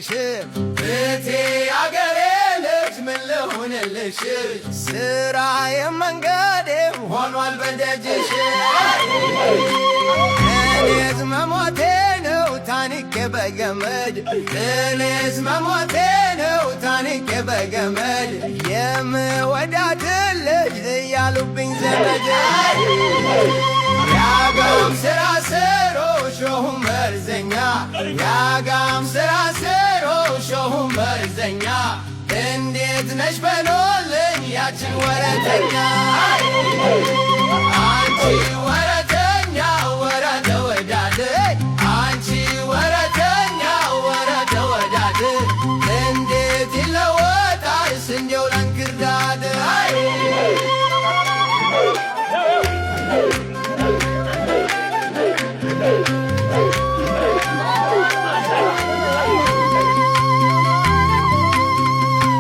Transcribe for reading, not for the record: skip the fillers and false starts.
ልሁንልሽ እቴ አገሬ ልጅ ምን ልሁንልሽ ስራዬም መንገዴም ሆኗል በደጅሽ እኔስ መሞቴ ነው ታንቄ በገመድ እኔስ መሞቴ ነው ታንቄ በገመድ የምወዳትን ልጅ እያሉብኝ ዘመድ ያጋም ስራ ስሮ ሾሁም መርዘኛ ያጋም ስራ ስሮ ሾሁም መርዘኛ እንዴት ነሽ በሎልኝ ያችን ወረተኛ አንቺ